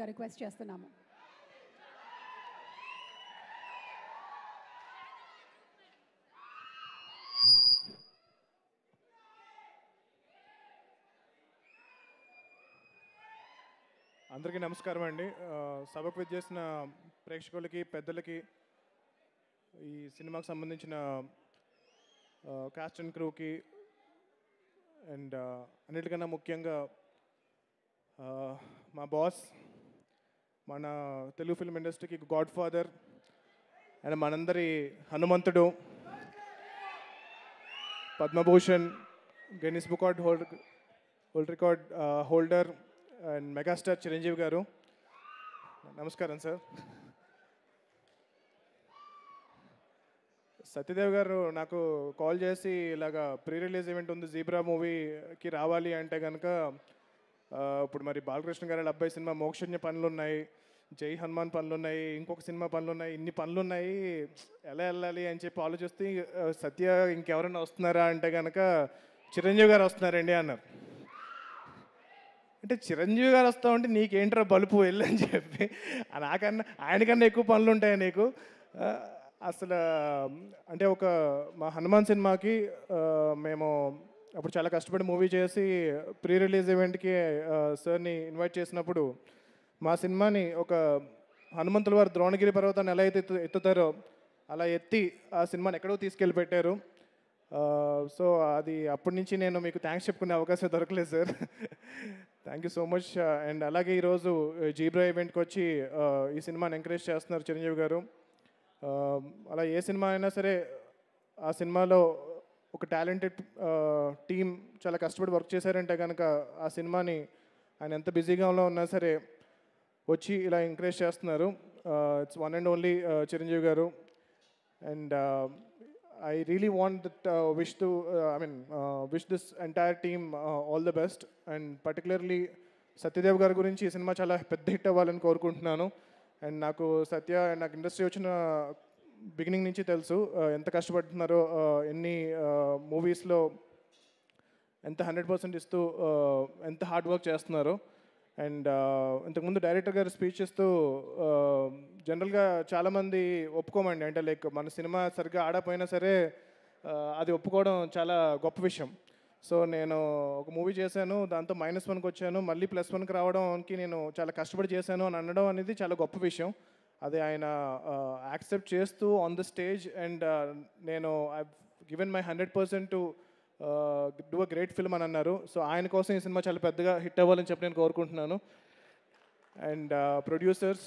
Request చేస్తున్నాము. అందరికీ నమస్కారం అండి. సభకు విచ్చేసిన ప్రేక్షకులకి, పెద్దలకి, ఈ సినిమాకి సంబంధించిన కాస్ట్ అండ్ క్రూకి అండ్ అన్నిటికన్నా ముఖ్యంగా మా బాస్, మన తెలుగు ఫిల్మ్ ఇండస్ట్రీకి గాడ్ ఫాదర్ అండ్ మనందరి హనుమంతుడు, Padma Bhushan, Guinness book world record holder and megastar Chiranjeevi గారు, నమస్కారం సార్. సత్యదేవ్ గారు నాకు కాల్ చేసి ఇలాగా ప్రీ రిలీజ్ ఈవెంట్ ఉంది, జీబ్రా మూవీకి రావాలి అంటే కనుక ఇప్పుడు మరి బాలకృష్ణ గారి అబ్బాయి సినిమా మోక్షజ్ఞ పనులు ఉన్నాయి, జై హనుమాన్ పనులు ఉన్నాయి, ఇంకొక సినిమా పనులు ఉన్నాయి, ఇన్ని పనులు ఉన్నాయి, ఎలా వెళ్ళాలి అని చెప్పి ఆలోచిస్తే సత్య ఇంకెవరైనా వస్తున్నారా అంటే కనుక చిరంజీవి గారు వస్తున్నారండి అన్నారు. అంటే చిరంజీవి గారు వస్తా ఉంటే నీకేంట్రా బలుపు వెళ్ళని చెప్పి, నాకన్నా ఆయనకన్నా ఎక్కువ పనులు ఉంటాయి నీకు అసలు. అంటే మా హనుమాన్ సినిమాకి మేము అప్పుడు చాలా కష్టపడి మూవీ చేసి ప్రీ రిలీజ్ ఈవెంట్కి సార్ని ఇన్వైట్ చేసినప్పుడు మా సినిమాని ఒక హనుమంతుల వారు ద్రోణగిరి పర్వతాన్ని ఎలా అయితే ఎత్తుతారో అలా ఎత్తి ఆ సినిమాని ఎక్కడో తీసుకెళ్ళి పెట్టారు. సో అది అప్పటి నుంచి నేను మీకు థ్యాంక్స్ చెప్పుకునే అవకాశం దొరకలేదు sir. Thank you so much. And అలాగే ఈరోజు జీబ్రా ఈవెంట్కి వచ్చి ఈ సినిమాని ఎంకరేజ్ చేస్తున్నారు చిరంజీవి గారు. అలా ఏ సినిమా అయినా సరే ఆ సినిమాలో ఒక టాలెంటెడ్ టీం చాలా కష్టపడి వర్క్ చేశారంటే కనుక ఆ సినిమాని ఆయన ఎంత బిజీగా ఉన్నా సరే వచ్చి ఇలా ఎంకరేజ్ చేస్తున్నారు. It's one and only Chiranjeevi garu. And I really want that wish this entire team all the best, and particularly Satyadev గారి గురించి ఈ సినిమా చాలా పెద్ద హిట్ అవ్వాలని కోరుకుంటున్నాను. అండ్ నాకు ఇండస్ట్రీ వచ్చిన బిగినింగ్ నుంచి తెలుసు ఎంత కష్టపడుతున్నారో, ఎన్ని మూవీస్లో ఎంత 100% ఇస్తూ ఎంత హార్డ్ వర్క్ చేస్తున్నారో. అండ్ ఇంతకుముందు డైరెక్టర్ గారు స్పీచ్ ఇస్తూ జనరల్గా చాలామంది ఒప్పుకోమండి, అంటే లైక్ మన సినిమా సరిగ్గా ఆడపోయినా సరే అది ఒప్పుకోవడం చాలా గొప్ప విషయం. సో నేను ఒక మూవీ చేశాను, దాంతో -1కి వచ్చాను, మళ్ళీ +1కి రావడానికి నేను చాలా కష్టపడి చేశాను అని అనడం అనేది చాలా గొప్ప విషయం. అది ఆయన యాక్సెప్ట్ చేస్తూ ఆన్ ద స్టేజ్, అండ్ నేను I given my 100% to do a great film అని అన్నారు. సో ఆయన కోసం ఈ సినిమా చాలా పెద్దగా హిట్ అవ్వాలని చెప్పి నేను కోరుకుంటున్నాను. And producers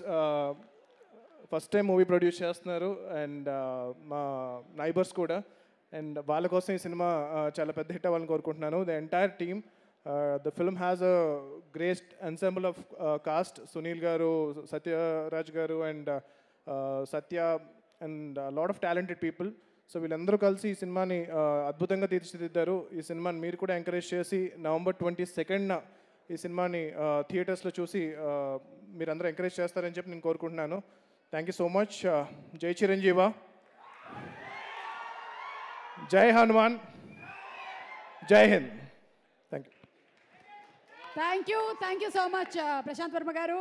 first time movie produce చేస్తున్నారు, అండ్ మా నైబర్స్ కూడా, అండ్ వాళ్ళ కోసం ఈ సినిమా చాలా పెద్ద హిట్ అవ్వాలని కోరుకుంటున్నాను. The entire team, the film has a great ensemble of cost, Sunil గారు, సత్యరాజ్ గారు, and Satya, and lot of talented people. So వీళ్ళందరూ కలిసి ఈ సినిమాని అద్భుతంగా తీర్చిదిద్దారు. ఈ సినిమాని మీరు కూడా ఎంకరేజ్ చేసి November 22nd ఈ సినిమాని థియేటర్స్లో చూసి మీరందరూ ఎంకరేజ్ చేస్తారని చెప్పి నేను కోరుకుంటున్నాను. Thank you so much. జై చిరంజీవ, జై హనుమాన్, జై Hind. Thank you thank you so much Prashanth Varma గారు.